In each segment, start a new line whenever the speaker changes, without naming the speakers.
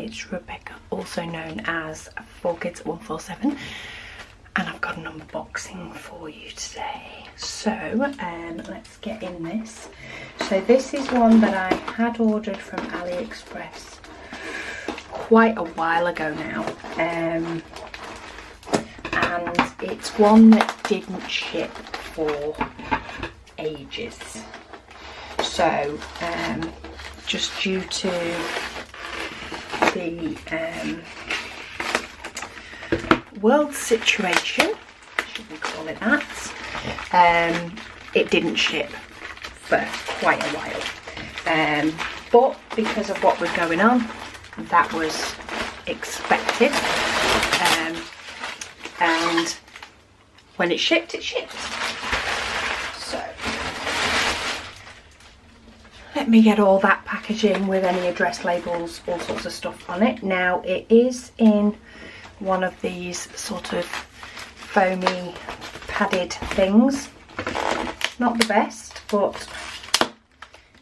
it's Rebecca, also known as 4Kids147, and I've got an unboxing for you today. So let's get in this. So this is one that I had ordered from AliExpress quite a while ago now, and it's one that didn't ship for ages. So just due to the world situation, should we call it that, it didn't ship for quite a while, but because of what was going on, that was expected, and when it shipped, it shipped. So let me get all that packaging with any address labels, all sorts of stuff on it. Now it is in one of these sort of foamy padded things. Not the best, but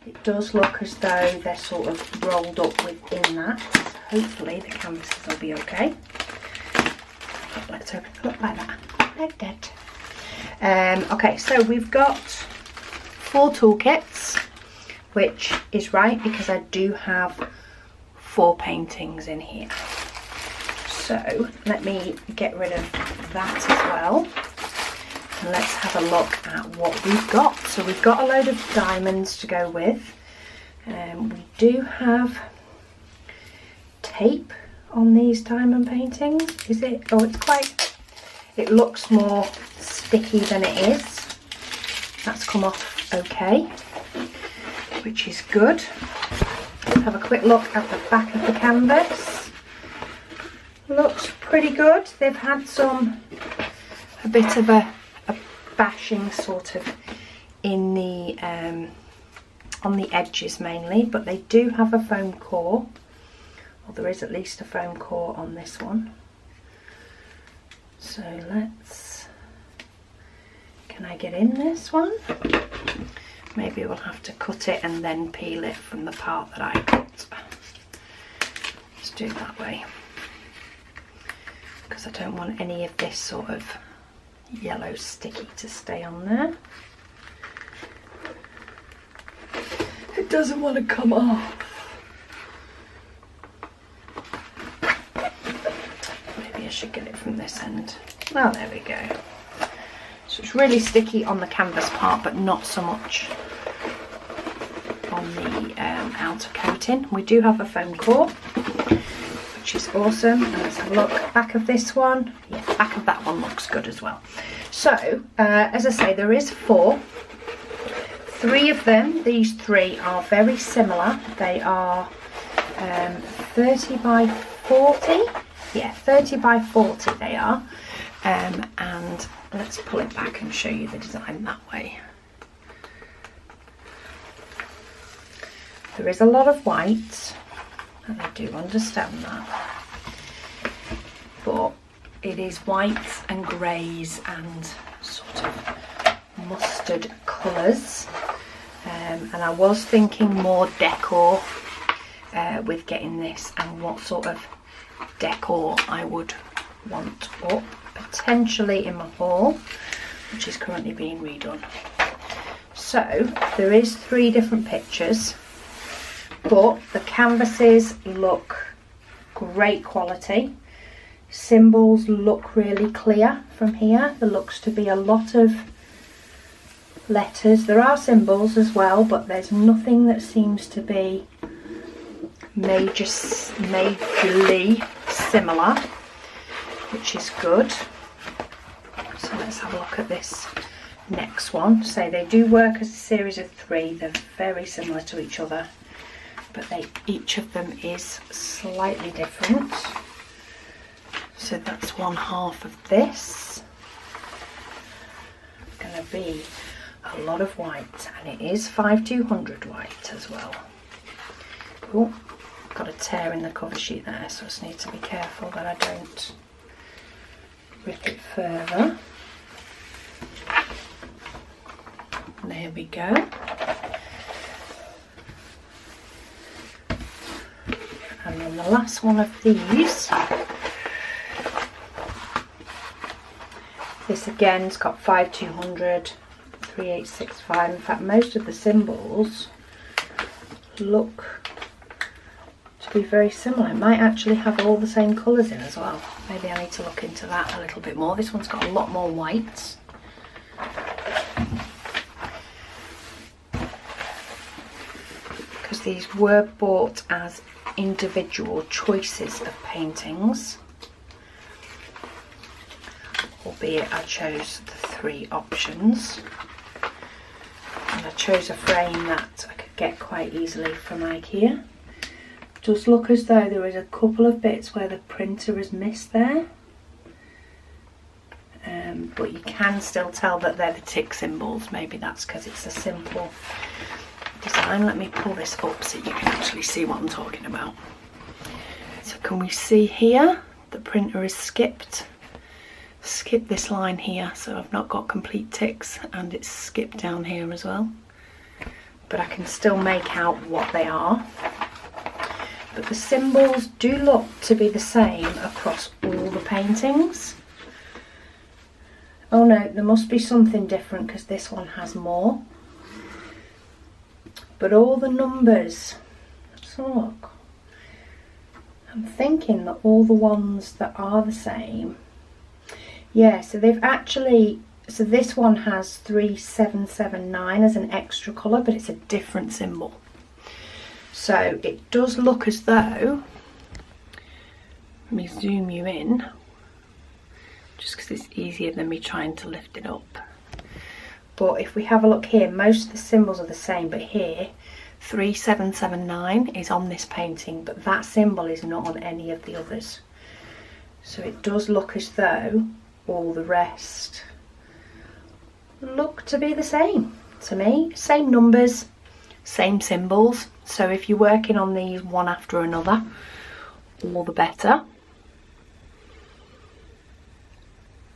it does look as though they're sort of rolled up within that. So hopefully the canvases will be okay. Let's open it up like that, like that. Okay, so we've got 4 toolkits, which is right because I do have 4 paintings in here. So let me get rid of that as well, and let's have a look at what we've got. So we've got a load of diamonds to go with. We do have tape on these diamond paintings. Is it? Oh, it's quite, it looks more sticky than it is. That's come off okay, which is good. Let's have a quick look at the back of the canvas. Looks pretty good. They've had a bit of a bashing sort of in the on the edges mainly, but they do have a foam core, or there is at least a foam core on this one. So can I get in this one? Maybe we'll have to cut it and then peel it from the part that I cut. Let's do it that way, because I don't want any of this sort of yellow sticky to stay on there. It doesn't want to come off. Maybe I should get it from this end. Oh, there we go. So it's really sticky on the canvas part, but not so much on the outer coating. We do have a foam core, which is awesome. And let's have a look. Back of this one, yeah, back of that one looks good as well. So as I say, there is 4. 3 of them, these 3 are very similar. They are 30 by 40. Yeah, 30 by 40 they are. And let's pull it back and show you the design that way. There is a lot of white, and I do understand that, but it is whites and greys and sort of mustard colours, and I was thinking more decor with getting this, and what sort of decor I would want up potentially in my hall, which is currently being redone. So there is 3 different pictures, but the canvases look great quality. Symbols look really clear from here. There looks to be a lot of letters. There are symbols as well, but there's nothing that seems to be majorly similar, which is good. So let's have a look at this next one. So they do work as a series of 3. They're very similar to each other, but each of them is slightly different. So that's 1/2 of this. It's going to be a lot of white, and it is 5200 white as well. Oh, got a tear in the cover sheet there, so I just need to be careful that I don't rip it further. There we go. And then the last one of these, this again's got 5200, 3865. In fact, most of the symbols look to be very similar. It might actually have all the same colours in as well. Maybe I need to look into that a little bit more. This one's got a lot more whites. Because these were bought as individual choices of paintings. Albeit I chose the 3 options. And I chose a frame that I could get quite easily from IKEA. It does look as though there is a couple of bits where the printer is missed there. But you can still tell that they're the tick symbols. Maybe that's because it's a simple design. Let me pull this up so you can actually see what I'm talking about. So can we see here the printer is skipped this line here, so I've not got complete ticks, and it's skipped down here as well, but I can still make out what they are. But the symbols do look to be the same across all the paintings. Oh no, there must be something different because this one has more. But all the numbers, let's have a look. I'm thinking that all the ones that are the same, yeah, so they've actually, so this one has 3779 as an extra colour, but it's a different symbol. So it does look as though, let me zoom you in, just because it's easier than me trying to lift it up. But if we have a look here, most of the symbols are the same, but here 3779 is on this painting, but that symbol is not on any of the others. So it does look as though all the rest look to be the same to me. Same numbers, same symbols. So if you're working on these one after another, all the better.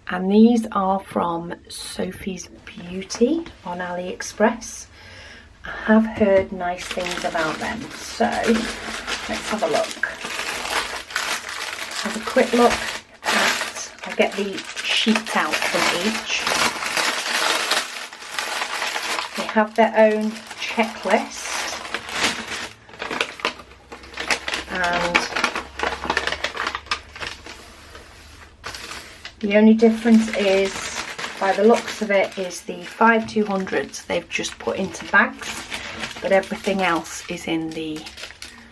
And these are from Sophie Beauty on AliExpress. I have heard nice things about them, so let's have a look. Have a quick look at, I'll get the sheets out from each. They have their own checklist, and the only difference is, by the looks of it, is the 5200s they've just put into bags, but everything else is in the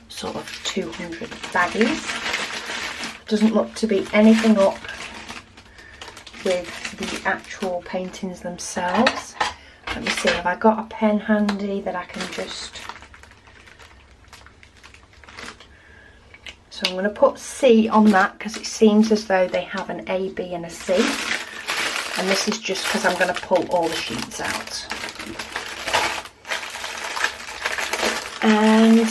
sort of 200 baggies. Doesn't look to be anything up with the actual paintings themselves. Let me see, have I got a pen handy that I can just... So I'm going to put C on that because it seems as though they have an A, B and a C. And this is just because I'm going to pull all the sheets out. And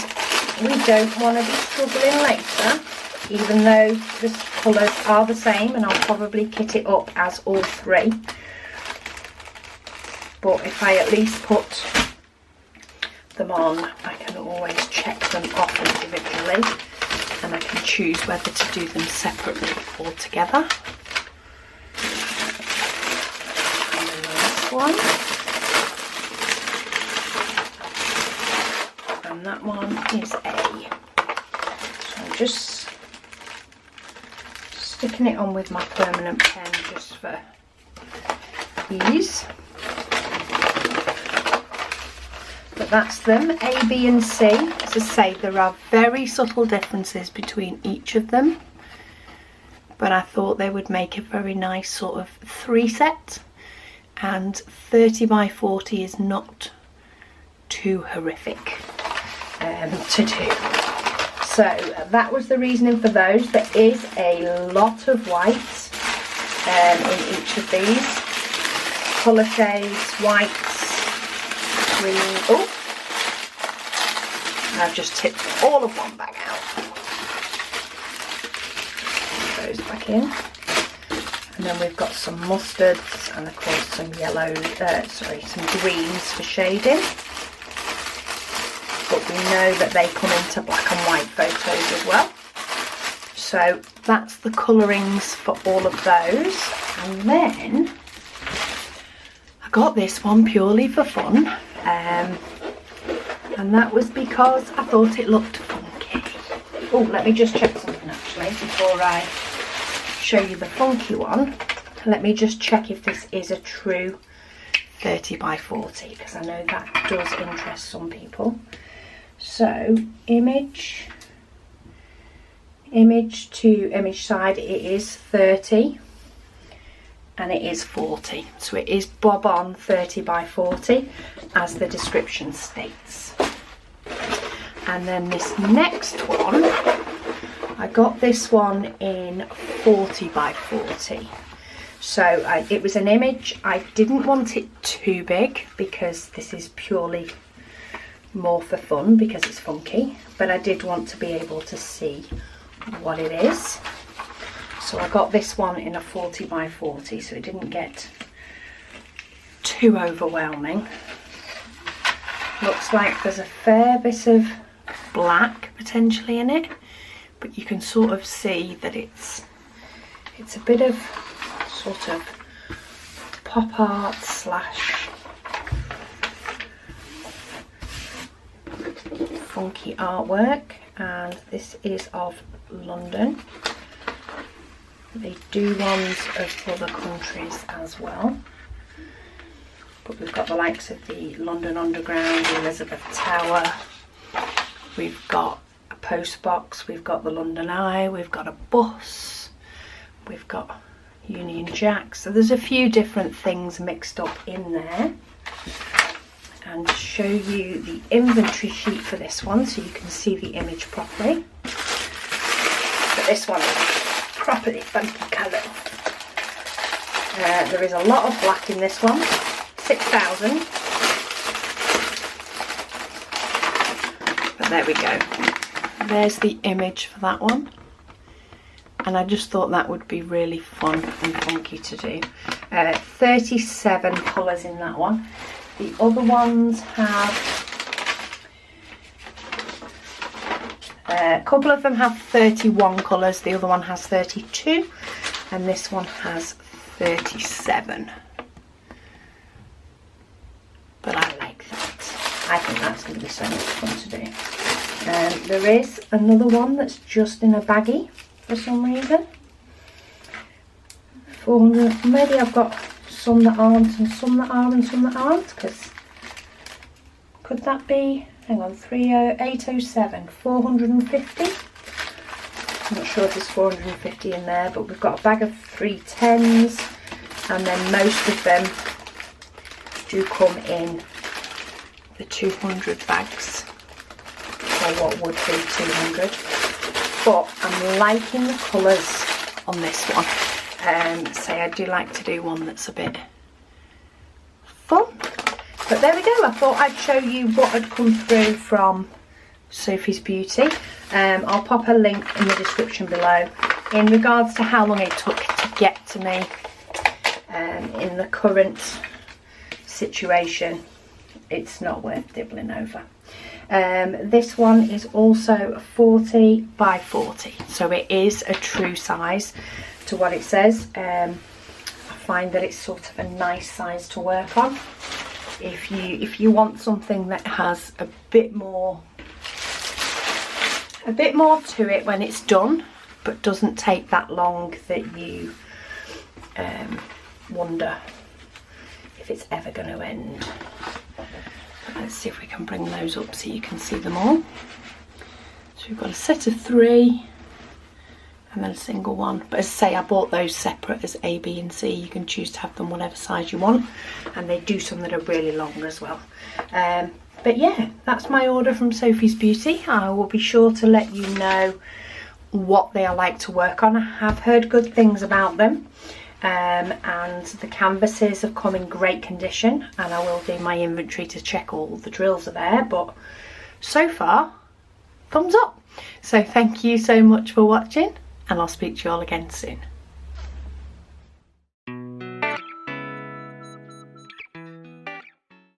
we don't want to be struggling later, even though the colours are the same, and I'll probably kit it up as all 3. But if I at least put them on, I can always check them off individually, and I can choose whether to do them separately or together. And then the last one. And that one is A. So I'm just sticking it on with my permanent pen just for ease. But that's them, A, B and C. As I say, there are very subtle differences between each of them, but I thought they would make a very nice sort of 3 set, and 30 by 40 is not too horrific to do. So that was the reasoning for those. There is a lot of white in each of these. Colour shades, whites, green. Oh, I've just tipped all of one bag out. Put those back in. And then we've got some mustards and of course some yellow, some greens for shading. but we know that they come into black and white photos as well. So that's the colourings for all of those. And then I got this one purely for fun, and that was because I thought it looked funky. Oh, let me just check something actually before I show you the funky one. Let me just check if this is a true 30 by 40, because I know that does interest some people. So image to image side, it is 30 and it is 40, so it is bob on 30 by 40 as the description states. And then this next one, I got this one in 40 by 40. So it was an image. I didn't want it too big because this is purely more for fun because it's funky, but I did want to be able to see what it is. So I got this one in a 40 by 40, so it didn't get too overwhelming. Looks like there's a fair bit of black potentially in it, but you can sort of see that it's a bit of sort of pop art slash funky artwork, and this is of London. They do ones of other countries as well, but we've got the likes of the London Underground, the Elizabeth Tower, we've got a post box, we've got the London Eye, we've got a bus, we've got Union Jack. So there's a few different things mixed up in there. And show you the inventory sheet for this one so you can see the image properly. But this one is properly funky colour. There is a lot of black in this one, 6,000. But there we go. There's the image for that one. And I just thought that would be really fun and funky to do. 37 colours in that one. The other ones have, a couple of them have 31 colours, the other one has 32, and this one has 37. But I like that. I think that's going to be so much fun to do. There is another one that's just in a baggie for some reason. 400, maybe I've got some that aren't and some that are and some that aren't, because could that be, hang on, 807, 450? I'm not sure if there's 450 in there, but we've got a bag of 310s, and then most of them do come in the 200 bags, or what would be 200. But I'm liking the colours on this one. Say I do like to do one that's a bit fun. But there we go, I thought I'd show you what had come through from Sophie's Beauty. I'll pop a link in the description below. In regards to how long it took to get to me in the current situation, it's not worth dibbling over. This one is also 40 by 40, so it is a true size to what it says. I find that it's sort of a nice size to work on. If you want something that has a bit more to it when it's done, but doesn't take that long that you wonder if it's ever going to end. Let's see if we can bring those up so you can see them all. So we've got a set of 3 and then a single one, but as I say, I bought those separate as A, B and C. You can choose to have them whatever size you want, and they do some that are really long as well. But yeah, that's my order from Sophie's Beauty. I will be sure to let you know what they are like to work on. I have heard good things about them, and the canvases have come in great condition, and I will do my inventory to check all the drills are there, but so far, thumbs up. So thank you so much for watching, and I'll speak to you all again soon.